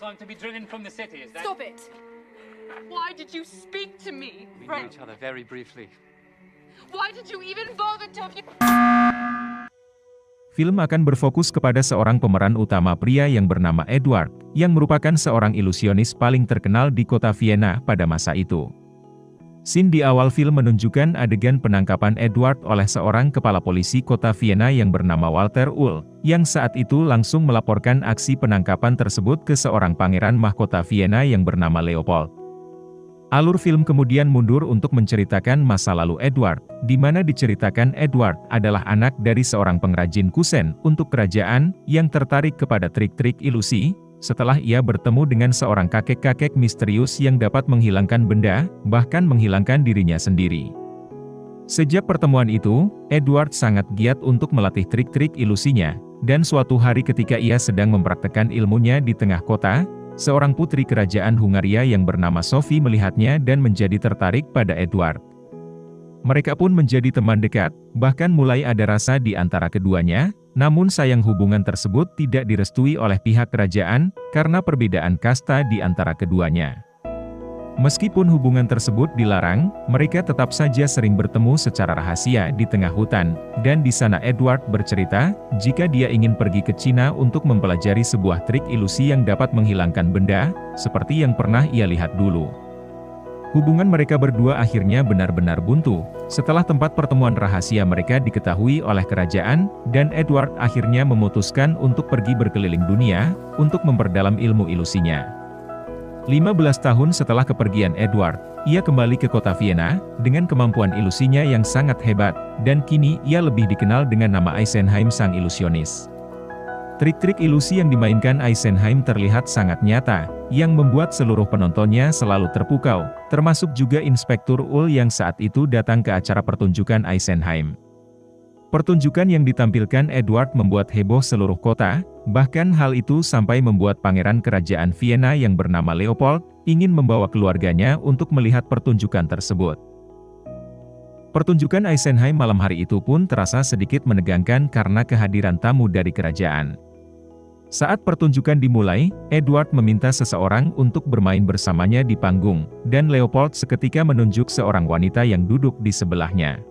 I'm to be driven from the city, is that? Stop it! Why did you speak to me, We knew Frank? each other very briefly. Why did you even bother talking? Film akan berfokus kepada seorang pemeran utama pria yang bernama Edward, yang merupakan seorang ilusionis paling terkenal di kota Vienna pada masa itu. Scene di awal film menunjukkan adegan penangkapan Edward oleh seorang kepala polisi kota Vienna yang bernama Walter Uhl, yang saat itu langsung melaporkan aksi penangkapan tersebut ke seorang pangeran mahkota Vienna yang bernama Leopold. Alur film kemudian mundur untuk menceritakan masa lalu Edward, di mana diceritakan Edward adalah anak dari seorang pengrajin kusen untuk kerajaan, yang tertarik kepada trik-trik ilusi, setelah ia bertemu dengan seorang kakek-kakek misterius yang dapat menghilangkan benda, bahkan menghilangkan dirinya sendiri. Sejak pertemuan itu, Edward sangat giat untuk melatih trik-trik ilusinya, dan suatu hari ketika ia sedang mempraktekkan ilmunya di tengah kota, seorang putri kerajaan Hungaria yang bernama Sophie melihatnya dan menjadi tertarik pada Edward. Mereka pun menjadi teman dekat, bahkan mulai ada rasa di antara keduanya, namun sayang hubungan tersebut tidak direstui oleh pihak kerajaan, karena perbedaan kasta di antara keduanya. Meskipun hubungan tersebut dilarang, mereka tetap saja sering bertemu secara rahasia di tengah hutan, dan di sana Edward bercerita, jika dia ingin pergi ke Cina untuk mempelajari sebuah trik ilusi yang dapat menghilangkan benda, seperti yang pernah ia lihat dulu. Hubungan mereka berdua akhirnya benar-benar buntu, setelah tempat pertemuan rahasia mereka diketahui oleh kerajaan, dan Edward akhirnya memutuskan untuk pergi berkeliling dunia, untuk memperdalam ilmu ilusinya. 15 tahun setelah kepergian Edward, ia kembali ke kota Vienna, dengan kemampuan ilusinya yang sangat hebat, dan kini ia lebih dikenal dengan nama Eisenheim sang ilusionis. Trik-trik ilusi yang dimainkan Eisenheim terlihat sangat nyata, yang membuat seluruh penontonnya selalu terpukau, termasuk juga Inspektur Uhl yang saat itu datang ke acara pertunjukan Eisenheim. Pertunjukan yang ditampilkan Edward membuat heboh seluruh kota, bahkan hal itu sampai membuat pangeran kerajaan Vienna yang bernama Leopold, ingin membawa keluarganya untuk melihat pertunjukan tersebut. Pertunjukan Eisenheim malam hari itu pun terasa sedikit menegangkan karena kehadiran tamu dari kerajaan. Saat pertunjukan dimulai, Edward meminta seseorang untuk bermain bersamanya di panggung, dan Leopold seketika menunjuk seorang wanita yang duduk di sebelahnya.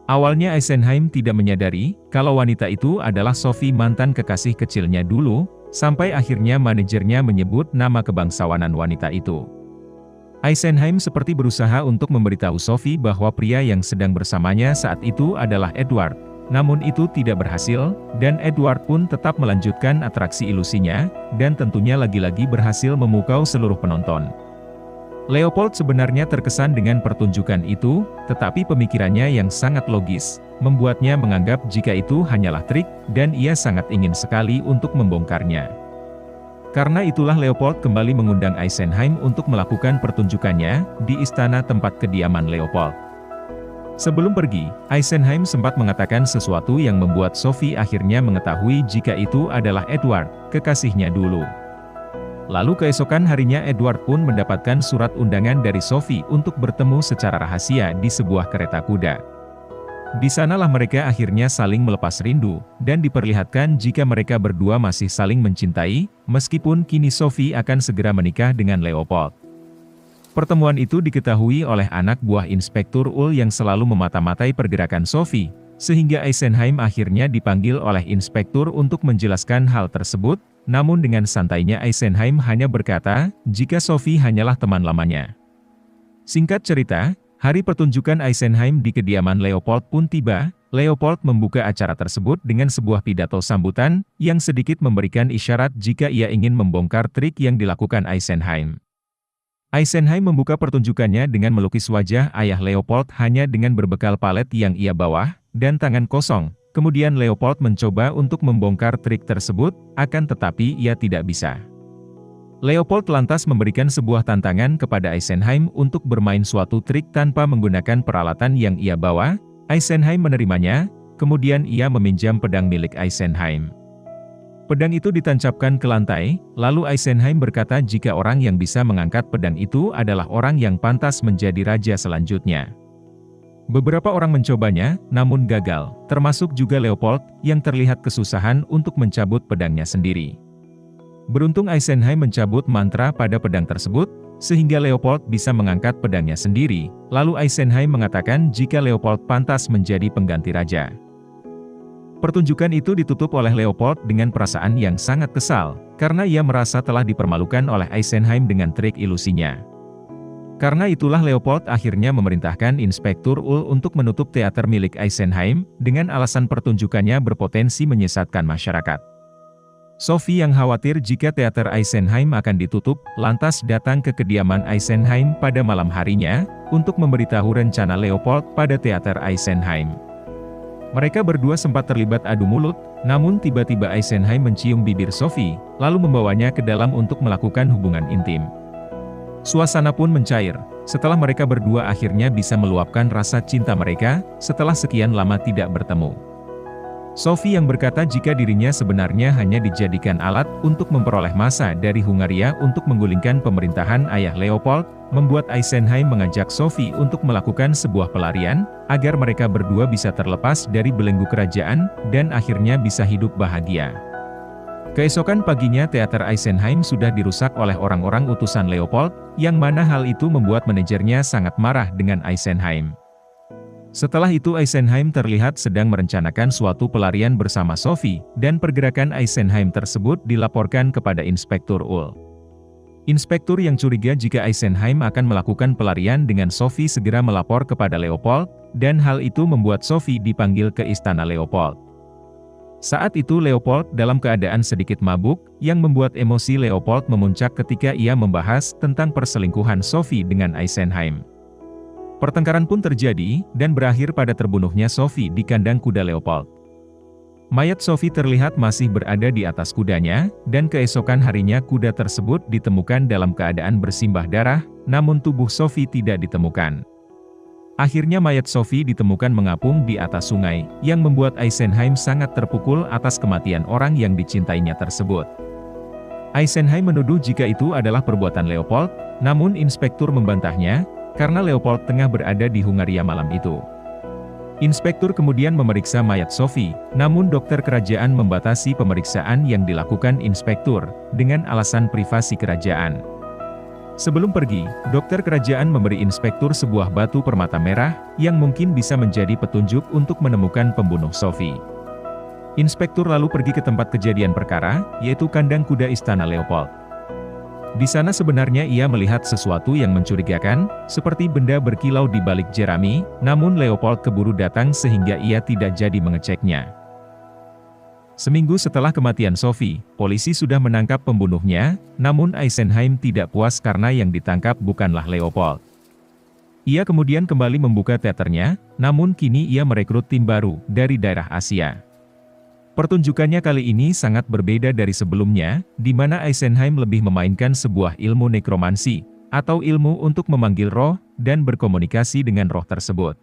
Awalnya Eisenheim tidak menyadari, kalau wanita itu adalah Sophie, mantan kekasih kecilnya dulu, sampai akhirnya manajernya menyebut nama kebangsawanan wanita itu. Eisenheim seperti berusaha untuk memberitahu Sophie bahwa pria yang sedang bersamanya saat itu adalah Edward, namun itu tidak berhasil, dan Edward pun tetap melanjutkan atraksi ilusinya, dan tentunya lagi-lagi berhasil memukau seluruh penonton. Leopold sebenarnya terkesan dengan pertunjukan itu, tetapi pemikirannya yang sangat logis, membuatnya menganggap jika itu hanyalah trik, dan ia sangat ingin sekali untuk membongkarnya. Karena itulah Leopold kembali mengundang Eisenheim untuk melakukan pertunjukannya, di istana tempat kediaman Leopold. Sebelum pergi, Eisenheim sempat mengatakan sesuatu yang membuat Sophie akhirnya mengetahui jika itu adalah Edward, kekasihnya dulu. Lalu keesokan harinya Edward pun mendapatkan surat undangan dari Sophie untuk bertemu secara rahasia di sebuah kereta kuda. Di sanalah mereka akhirnya saling melepas rindu, dan diperlihatkan jika mereka berdua masih saling mencintai, meskipun kini Sophie akan segera menikah dengan Leopold. Pertemuan itu diketahui oleh anak buah Inspektur Uhl yang selalu memata-matai pergerakan Sophie, sehingga Eisenheim akhirnya dipanggil oleh Inspektur untuk menjelaskan hal tersebut. Namun dengan santainya Eisenheim hanya berkata, jika Sophie hanyalah teman lamanya. Singkat cerita, hari pertunjukan Eisenheim di kediaman Leopold pun tiba. Leopold membuka acara tersebut dengan sebuah pidato sambutan, yang sedikit memberikan isyarat jika ia ingin membongkar trik yang dilakukan Eisenheim. Eisenheim membuka pertunjukannya dengan melukis wajah ayah Leopold hanya dengan berbekal palet yang ia bawa, dan tangan kosong. Kemudian Leopold mencoba untuk membongkar trik tersebut, akan tetapi ia tidak bisa. Leopold lantas memberikan sebuah tantangan kepada Eisenheim untuk bermain suatu trik tanpa menggunakan peralatan yang ia bawa. Eisenheim menerimanya, kemudian ia meminjam pedang milik Eisenheim. Pedang itu ditancapkan ke lantai, lalu Eisenheim berkata jika orang yang bisa mengangkat pedang itu adalah orang yang pantas menjadi raja selanjutnya. Beberapa orang mencobanya, namun gagal, termasuk juga Leopold, yang terlihat kesusahan untuk mencabut pedangnya sendiri. Beruntung Eisenheim mencabut mantra pada pedang tersebut, sehingga Leopold bisa mengangkat pedangnya sendiri, lalu Eisenheim mengatakan jika Leopold pantas menjadi pengganti raja. Pertunjukan itu ditutup oleh Leopold dengan perasaan yang sangat kesal, karena ia merasa telah dipermalukan oleh Eisenheim dengan trik ilusinya. Karena itulah Leopold akhirnya memerintahkan Inspektur Uhl untuk menutup teater milik Eisenheim, dengan alasan pertunjukannya berpotensi menyesatkan masyarakat. Sophie yang khawatir jika teater Eisenheim akan ditutup, lantas datang ke kediaman Eisenheim pada malam harinya, untuk memberitahu rencana Leopold pada teater Eisenheim. Mereka berdua sempat terlibat adu mulut, namun tiba-tiba Eisenheim mencium bibir Sophie, lalu membawanya ke dalam untuk melakukan hubungan intim. Suasana pun mencair, setelah mereka berdua akhirnya bisa meluapkan rasa cinta mereka, setelah sekian lama tidak bertemu. Sophie yang berkata jika dirinya sebenarnya hanya dijadikan alat untuk memperoleh massa dari Hungaria untuk menggulingkan pemerintahan ayah Leopold, membuat Eisenheim mengajak Sophie untuk melakukan sebuah pelarian, agar mereka berdua bisa terlepas dari belenggu kerajaan, dan akhirnya bisa hidup bahagia. Keesokan paginya teater Eisenheim sudah dirusak oleh orang-orang utusan Leopold, yang mana hal itu membuat manajernya sangat marah dengan Eisenheim. Setelah itu Eisenheim terlihat sedang merencanakan suatu pelarian bersama Sophie, dan pergerakan Eisenheim tersebut dilaporkan kepada Inspektur Uhl. Inspektur yang curiga jika Eisenheim akan melakukan pelarian dengan Sophie segera melapor kepada Leopold, dan hal itu membuat Sophie dipanggil ke istana Leopold. Saat itu Leopold dalam keadaan sedikit mabuk, yang membuat emosi Leopold memuncak ketika ia membahas tentang perselingkuhan Sophie dengan Eisenheim. Pertengkaran pun terjadi, dan berakhir pada terbunuhnya Sophie di kandang kuda Leopold. Mayat Sophie terlihat masih berada di atas kudanya, dan keesokan harinya kuda tersebut ditemukan dalam keadaan bersimbah darah, namun tubuh Sophie tidak ditemukan. Akhirnya mayat Sophie ditemukan mengapung di atas sungai, yang membuat Eisenheim sangat terpukul atas kematian orang yang dicintainya tersebut. Eisenheim menuduh jika itu adalah perbuatan Leopold, namun inspektur membantahnya, karena Leopold tengah berada di Hungaria malam itu. Inspektur kemudian memeriksa mayat Sophie, namun dokter kerajaan membatasi pemeriksaan yang dilakukan inspektur, dengan alasan privasi kerajaan. Sebelum pergi, dokter kerajaan memberi inspektur sebuah batu permata merah, yang mungkin bisa menjadi petunjuk untuk menemukan pembunuh Sophie. Inspektur lalu pergi ke tempat kejadian perkara, yaitu kandang kuda istana Leopold. Di sana sebenarnya ia melihat sesuatu yang mencurigakan, seperti benda berkilau di balik jerami, namun Leopold keburu datang sehingga ia tidak jadi mengeceknya. Seminggu setelah kematian Sophie, polisi sudah menangkap pembunuhnya, namun Eisenheim tidak puas karena yang ditangkap bukanlah Leopold. Ia kemudian kembali membuka teaternya, namun kini ia merekrut tim baru dari daerah Asia. Pertunjukannya kali ini sangat berbeda dari sebelumnya, di mana Eisenheim lebih memainkan sebuah ilmu nekromansi, atau ilmu untuk memanggil roh, dan berkomunikasi dengan roh tersebut.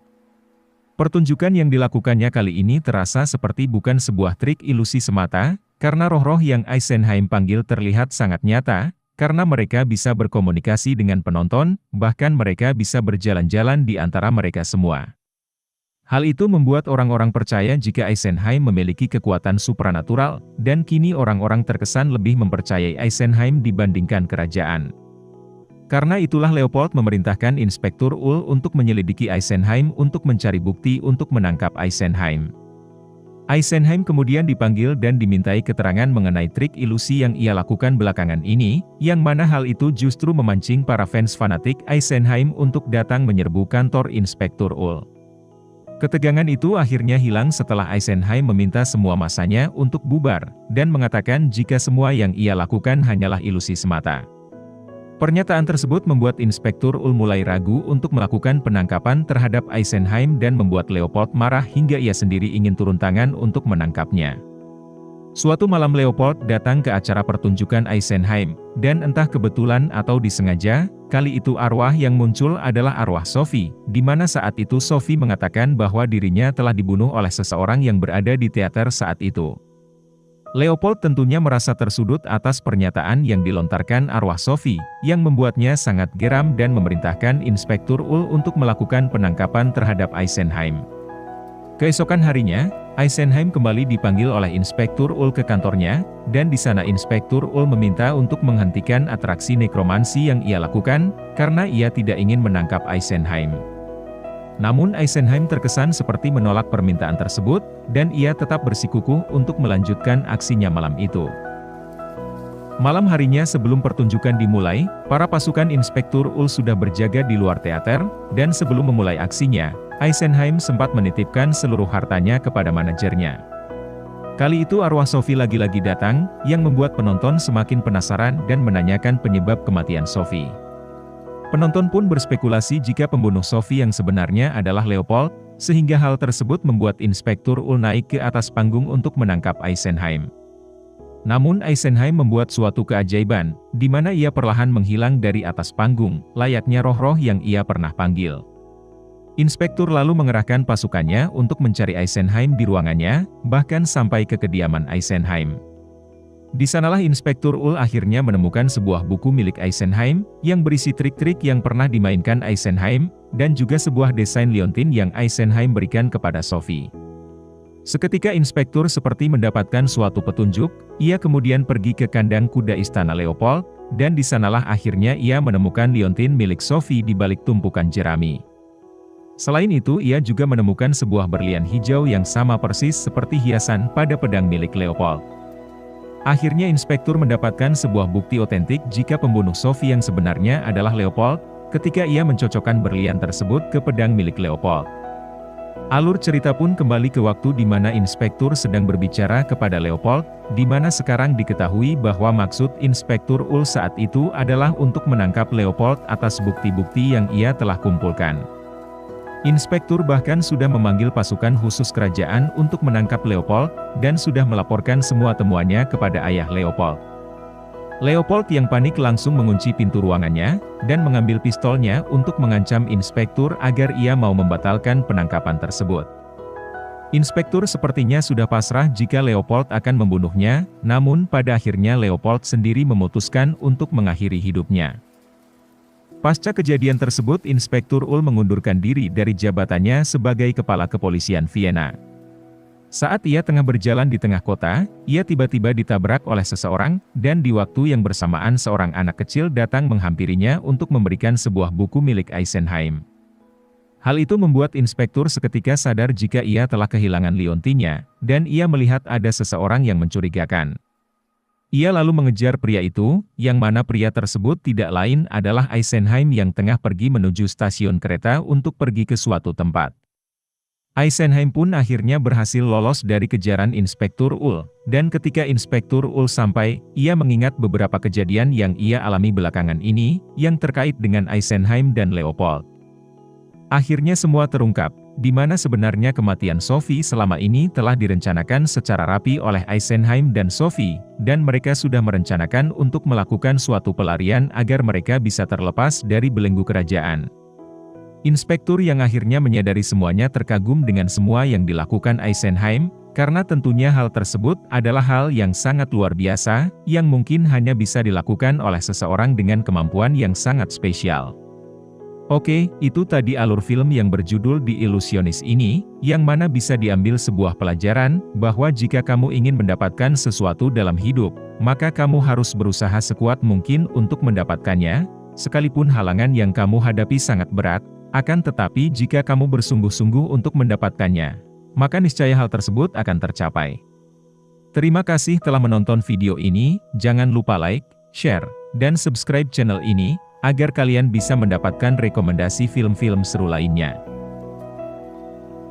Pertunjukan yang dilakukannya kali ini terasa seperti bukan sebuah trik ilusi semata, karena roh-roh yang Eisenheim panggil terlihat sangat nyata, karena mereka bisa berkomunikasi dengan penonton, bahkan mereka bisa berjalan-jalan di antara mereka semua. Hal itu membuat orang-orang percaya jika Eisenheim memiliki kekuatan supranatural, dan kini orang-orang terkesan lebih mempercayai Eisenheim dibandingkan kerajaan. Karena itulah Leopold memerintahkan Inspektur Uhl untuk menyelidiki Eisenheim untuk mencari bukti untuk menangkap Eisenheim. Eisenheim kemudian dipanggil dan dimintai keterangan mengenai trik ilusi yang ia lakukan belakangan ini, yang mana hal itu justru memancing para fans fanatik Eisenheim untuk datang menyerbu kantor Inspektur Uhl. Ketegangan itu akhirnya hilang setelah Eisenheim meminta semua masanya untuk bubar, dan mengatakan jika semua yang ia lakukan hanyalah ilusi semata. Pernyataan tersebut membuat Inspektur Uhl mulai ragu untuk melakukan penangkapan terhadap Eisenheim dan membuat Leopold marah hingga ia sendiri ingin turun tangan untuk menangkapnya. Suatu malam Leopold datang ke acara pertunjukan Eisenheim, dan entah kebetulan atau disengaja, kali itu arwah yang muncul adalah arwah Sophie, di mana saat itu Sophie mengatakan bahwa dirinya telah dibunuh oleh seseorang yang berada di teater saat itu. Leopold tentunya merasa tersudut atas pernyataan yang dilontarkan arwah Sophie, yang membuatnya sangat geram dan memerintahkan Inspektur Uhl untuk melakukan penangkapan terhadap Eisenheim. Keesokan harinya, Eisenheim kembali dipanggil oleh Inspektur Uhl ke kantornya, dan di sana Inspektur Uhl meminta untuk menghentikan atraksi nekromansi yang ia lakukan, karena ia tidak ingin menangkap Eisenheim. Namun Eisenheim terkesan seperti menolak permintaan tersebut, dan ia tetap bersikukuh untuk melanjutkan aksinya malam itu. Malam harinya sebelum pertunjukan dimulai, para pasukan Inspektur Uhl sudah berjaga di luar teater, dan sebelum memulai aksinya, Eisenheim sempat menitipkan seluruh hartanya kepada manajernya. Kali itu arwah Sophie lagi-lagi datang, yang membuat penonton semakin penasaran dan menanyakan penyebab kematian Sophie. Penonton pun berspekulasi jika pembunuh Sophie yang sebenarnya adalah Leopold, sehingga hal tersebut membuat Inspektur Uhl naik ke atas panggung untuk menangkap Eisenheim. Namun Eisenheim membuat suatu keajaiban, di mana ia perlahan menghilang dari atas panggung, layaknya roh-roh yang ia pernah panggil. Inspektur lalu mengerahkan pasukannya untuk mencari Eisenheim di ruangannya, bahkan sampai ke kediaman Eisenheim. Di sanalah Inspektur Uhl akhirnya menemukan sebuah buku milik Eisenheim, yang berisi trik-trik yang pernah dimainkan Eisenheim, dan juga sebuah desain liontin yang Eisenheim berikan kepada Sophie. Seketika Inspektur seperti mendapatkan suatu petunjuk, ia kemudian pergi ke kandang kuda istana Leopold, dan di sanalah akhirnya ia menemukan liontin milik Sophie di balik tumpukan jerami. Selain itu ia juga menemukan sebuah berlian hijau yang sama persis seperti hiasan pada pedang milik Leopold. Akhirnya Inspektur mendapatkan sebuah bukti otentik jika pembunuh Sophie yang sebenarnya adalah Leopold, ketika ia mencocokkan berlian tersebut ke pedang milik Leopold. Alur cerita pun kembali ke waktu di mana Inspektur sedang berbicara kepada Leopold, di mana sekarang diketahui bahwa maksud Inspektur Uhl saat itu adalah untuk menangkap Leopold atas bukti-bukti yang ia telah kumpulkan. Inspektur bahkan sudah memanggil pasukan khusus kerajaan untuk menangkap Leopold, dan sudah melaporkan semua temuannya kepada ayah Leopold. Leopold yang panik langsung mengunci pintu ruangannya, dan mengambil pistolnya untuk mengancam Inspektur agar ia mau membatalkan penangkapan tersebut. Inspektur sepertinya sudah pasrah jika Leopold akan membunuhnya, namun pada akhirnya Leopold sendiri memutuskan untuk mengakhiri hidupnya. Pasca kejadian tersebut Inspektur Uhl mengundurkan diri dari jabatannya sebagai kepala kepolisian Vienna. Saat ia tengah berjalan di tengah kota, ia tiba-tiba ditabrak oleh seseorang, dan di waktu yang bersamaan seorang anak kecil datang menghampirinya untuk memberikan sebuah buku milik Eisenheim. Hal itu membuat Inspektur seketika sadar jika ia telah kehilangan liontinnya, dan ia melihat ada seseorang yang mencurigakan. Ia lalu mengejar pria itu, yang mana pria tersebut tidak lain adalah Eisenheim yang tengah pergi menuju stasiun kereta untuk pergi ke suatu tempat. Eisenheim pun akhirnya berhasil lolos dari kejaran Inspektur Uhl, dan ketika Inspektur Uhl sampai, ia mengingat beberapa kejadian yang ia alami belakangan ini, yang terkait dengan Eisenheim dan Leopold. Akhirnya semua terungkap, di mana sebenarnya kematian Sophie selama ini telah direncanakan secara rapi oleh Eisenheim dan Sophie, dan mereka sudah merencanakan untuk melakukan suatu pelarian agar mereka bisa terlepas dari belenggu kerajaan. Inspektur yang akhirnya menyadari semuanya terkagum dengan semua yang dilakukan Eisenheim, karena tentunya hal tersebut adalah hal yang sangat luar biasa, yang mungkin hanya bisa dilakukan oleh seseorang dengan kemampuan yang sangat spesial. Oke, itu tadi alur film yang berjudul The Illusionist ini, yang mana bisa diambil sebuah pelajaran, bahwa jika kamu ingin mendapatkan sesuatu dalam hidup, maka kamu harus berusaha sekuat mungkin untuk mendapatkannya, sekalipun halangan yang kamu hadapi sangat berat, akan tetapi jika kamu bersungguh-sungguh untuk mendapatkannya, maka niscaya hal tersebut akan tercapai. Terima kasih telah menonton video ini, jangan lupa like, share, dan subscribe channel ini, agar kalian bisa mendapatkan rekomendasi film-film seru lainnya.